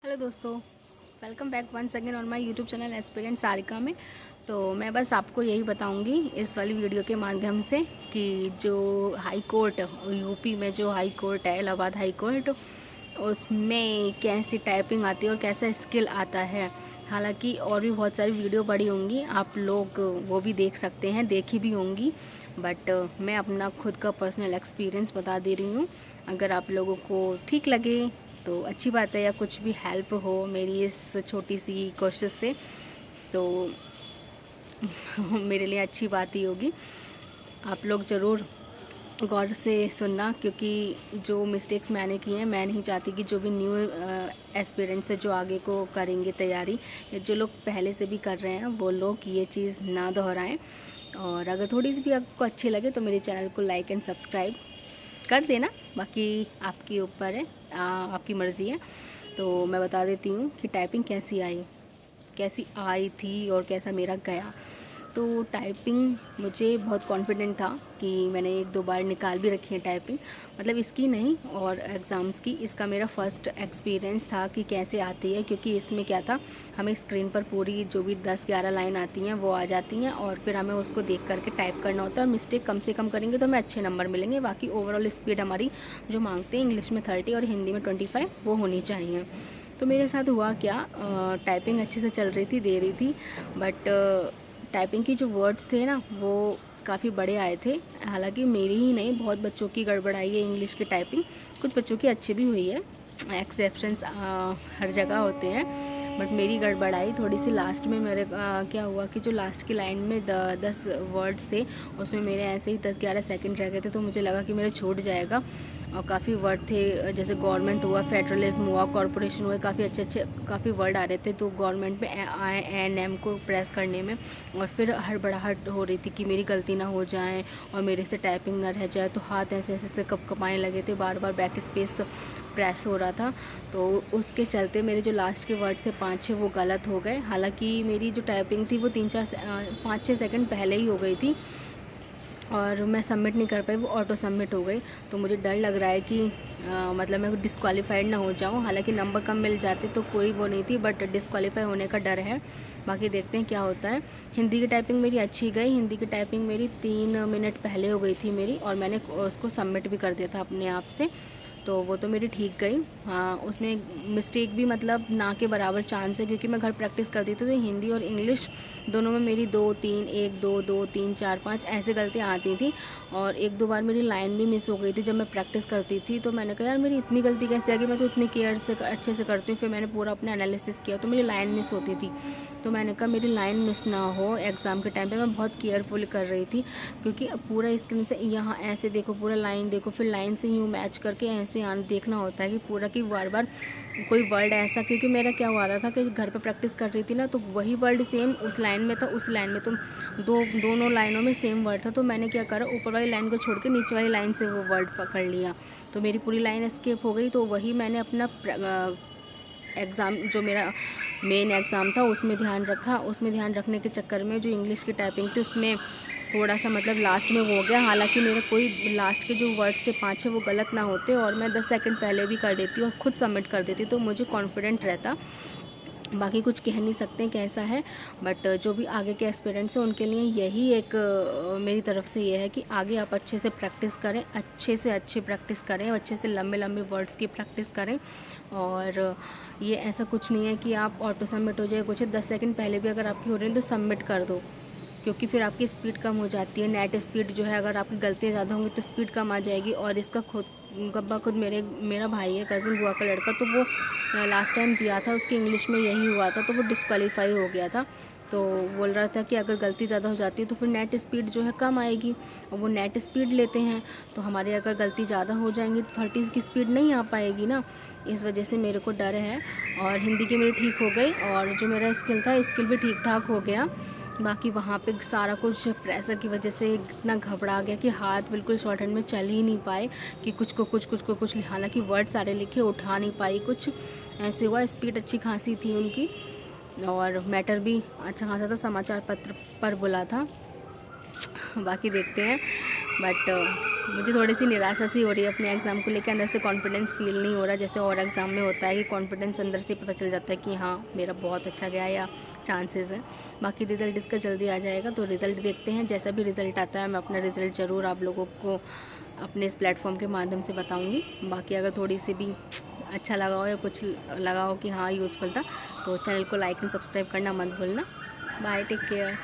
Hello दोस्तों, welcome back once again on my YouTube channel aspirant Sarika में। तो मैं बस आपको यही बताऊंगी इस वाली वीडियो के माध्यम से कि जो हाई कोर्ट यूपी में जो हाई कोर्ट है, इलाहाबाद हाई कोर्ट, उसमें कैसी टाइपिंग आती है और कैसा स्किल आता है। हालांकि और भी बहुत सारी वीडियो बड़ी होंगी, आप लोग वो भी देख सकते हैं, देखी भी होंगी, बट मैं अपना खुद का पर्सनल एक्सपीरियंस बता दे रही हूँ। अगर आप लोगों को ठीक लगे तो अच्छी बात है, या कुछ भी हेल्प हो मेरी इस छोटी सी कोशिश से तो मेरे लिए अच्छी बात ही होगी। आप लोग ज़रूर गौर से सुनना, क्योंकि जो मिस्टेक्स मैंने किए हैं, मैं नहीं चाहती कि जो भी न्यू एस्पिरेंट्स है जो आगे को करेंगे तैयारी, या जो लोग पहले से भी कर रहे हैं, वो लोग ये चीज़ ना दोहराएं। और अगर थोड़ी सी भी आपको अच्छी लगे तो मेरे चैनल को लाइक एंड सब्सक्राइब कर देना, बाकी आपके ऊपर है, आपकी मर्ज़ी है। तो मैं बता देती हूँ कि टाइपिंग कैसी आई थी और कैसा मेरा गया। तो टाइपिंग मुझे बहुत कॉन्फिडेंट था कि मैंने 1-2 बार निकाल भी रखी है टाइपिंग, मतलब इसकी नहीं और एग्ज़ाम्स की। इसका मेरा फ़र्स्ट एक्सपीरियंस था कि कैसे आती है, क्योंकि इसमें क्या था, हमें स्क्रीन पर पूरी जो भी 10-11 लाइन आती हैं वो आ जाती हैं और फिर हमें उसको देख करके टाइप करना होता है। और मिस्टेक कम से कम करेंगे तो हमें अच्छे नंबर मिलेंगे। बाकी ओवरऑल स्पीड हमारी जो मांगते हैं इंग्लिश में 30 और हिंदी में 25 वो होनी चाहिए। तो मेरे साथ हुआ क्या, टाइपिंग अच्छे से चल रही थी, दे रही थी, बट टाइपिंग की जो वर्ड्स थे ना वो काफ़ी बड़े आए थे। हालांकि मेरी ही नहीं, बहुत बच्चों की गड़बड़ आई है इंग्लिश की टाइपिंग। कुछ बच्चों की अच्छी भी हुई है, एक्सेप्शंस हर जगह होते हैं, बट मेरी गड़बड़ आई थोड़ी सी लास्ट में। मेरे क्या हुआ कि जो लास्ट की लाइन में 10 वर्ड्स थे, उसमें मेरे ऐसे ही 10-11 सेकंड रह गए थे, तो मुझे लगा कि मेरा छूट जाएगा। और काफ़ी वर्ड थे, जैसे गवर्नमेंट हुआ, फेडरलिज्म हुआ, कॉरपोरेशन हुआ, काफ़ी अच्छे काफ़ी वर्ड आ रहे थे। तो गवर्नमेंट में आई एन एम को प्रेस करने में और फिर हड़बड़ाहट हो रही थी कि मेरी गलती ना हो जाए और मेरे से टाइपिंग ना रह जाए। तो हाथ ऐसे ऐसे से कँपाने लगे थे, बार बार बैक स्पेस प्रेस हो रहा था। तो उसके चलते मेरे जो लास्ट के वर्ड्स थे 5-6 वो गलत हो गए। हालांकि मेरी जो टाइपिंग थी वो 5-6 सेकंड पहले ही हो गई थी और मैं सबमिट नहीं कर पाई, वो ऑटो सबमिट हो गई। तो मुझे डर लग रहा है कि मतलब मैं डिस्क्वालीफाइड ना हो जाऊं। हालांकि नंबर कम मिल जाते तो कोई वो नहीं थी, बट डिस्क्वालीफाई होने का डर है। बाकी देखते हैं क्या होता है। हिंदी की टाइपिंग मेरी अच्छी गई, हिंदी की टाइपिंग मेरी 3 मिनट पहले हो गई थी मेरी, और मैंने उसको सबमिट भी कर दिया था अपने आप से। तो वो तो मेरी ठीक गई। हाँ, उसमें मिस्टेक भी मतलब ना के बराबर चांस है, क्योंकि मैं घर प्रैक्टिस करती थी तो हिंदी और इंग्लिश दोनों में मेरी 2-3, 1-2, 2-3, 4-5 ऐसे गलतियाँ आती थी। और 1-2 बार मेरी लाइन भी मिस हो गई थी जब मैं प्रैक्टिस करती थी। तो मैंने कहा यार मेरी इतनी गलती कैसे आ गई, मैं तो इतनी केयर से अच्छे से करती हूँ। फिर मैंने पूरा अपना एनालिसिस किया तो मेरी लाइन मिस होती थी। तो मैंने कहा मेरी लाइन मिस ना हो एग्ज़ाम के टाइम पे। मैं बहुत केयरफुल कर रही थी, क्योंकि अब पूरा स्क्रीन से यहाँ ऐसे देखो, पूरा लाइन देखो, फिर लाइन से यूँ मैच करके ऐसे देखना होता है कि पूरा कि बार बार कोई वर्ड ऐसा, क्योंकि मेरा क्या हुआ रहा था कि घर पे प्रैक्टिस कर रही थी ना, तो वही वर्ड सेम उस लाइन में था, उस लाइन में तो दोनों लाइनों में सेम वर्ड था। तो मैंने क्या करा, ऊपर वाली लाइन को छोड़ के नीचे वाली लाइन से वो वर्ड पकड़ लिया, तो मेरी पूरी लाइन स्किप हो गई। तो वही मैंने अपना एग्ज़ाम, जो मेरा मेन एग्ज़ाम था, उसमें ध्यान रखा। उसमें ध्यान रखने के चक्कर में जो इंग्लिश की टाइपिंग थी उसमें थोड़ा सा मतलब लास्ट में वो हो गया। हालांकि मेरे कोई लास्ट के जो वर्ड्स थे 5-6 वो गलत ना होते और मैं 10 सेकंड पहले भी कर देती और ख़ुद सबमिट कर देती, तो मुझे कॉन्फिडेंट रहता। बाकी कुछ कह नहीं सकते कैसा है, बट जो भी आगे के एस्पिरेंट्स हैं उनके लिए यही एक मेरी तरफ से ये है कि आगे आप अच्छे से प्रैक्टिस करें, अच्छे से अच्छे प्रैक्टिस करें, अच्छे से लंबे लंबे वर्ड्स की प्रैक्टिस करें। और ये ऐसा कुछ नहीं है कि आप ऑटो सबमिट हो जाए, कुछ 10 सेकंड पहले भी अगर आपकी हो रही है तो सबमिट कर दो, क्योंकि फिर आपकी स्पीड कम हो जाती है। नेट स्पीड जो है, अगर आपकी गलतियाँ ज़्यादा होंगी तो स्पीड कम आ जाएगी। और इसका खुद मेरा भाई है, कज़न बुआ का लड़का, तो वो लास्ट टाइम दिया था, उसकी इंग्लिश में यही हुआ था, तो वो डिस्क्वालीफाई हो गया था। तो बोल रहा था कि अगर गलती ज़्यादा हो जाती है तो फिर नेट स्पीड जो है कम आएगी, और वो नेट स्पीड लेते हैं, तो हमारी अगर गलती ज़्यादा हो जाएंगी तो 30 की स्पीड नहीं आ पाएगी ना। इस वजह से मेरे को डर है। और हिंदी की मेरी ठीक हो गई, और जो मेरा स्किल था, स्किल भी ठीक ठाक हो गया। बाकी वहाँ पे सारा कुछ प्रेशर की वजह से इतना घबरा गया कि हाथ बिल्कुल शॉर्ट हैंड में चल ही नहीं पाए, कि कुछ को कुछ। हालांकि वर्ड सारे लिखे, उठा नहीं पाई, कुछ ऐसे हुआ। स्पीड अच्छी खासी थी उनकी, और मैटर भी अच्छा खासा था, समाचार पत्र पर बोला था। बाकी देखते हैं। बट मुझे थोड़ी सी निराशा सी हो रही है अपने एग्ज़ाम को लेकर। अंदर से कॉन्फिडेंस फील नहीं हो रहा, जैसे और एग्ज़ाम में होता है कि कॉन्फिडेंस अंदर से पता चल जाता है कि हाँ मेरा बहुत अच्छा गया या चांसेस है। बाकी रिज़ल्ट इसका जल्दी आ जाएगा, तो रिज़ल्ट देखते हैं। जैसा भी रिज़ल्ट आता है मैं अपना रिज़ल्ट ज़रूर आप लोगों को अपने इस प्लेटफॉर्म के माध्यम से बताऊँगी। बाकी अगर थोड़ी सी भी अच्छा लगा हो या कुछ लगा हो कि हाँ यूज़फुल था, तो चैनल को लाइक एंड सब्सक्राइब करना मत भूलना। Bye, take care.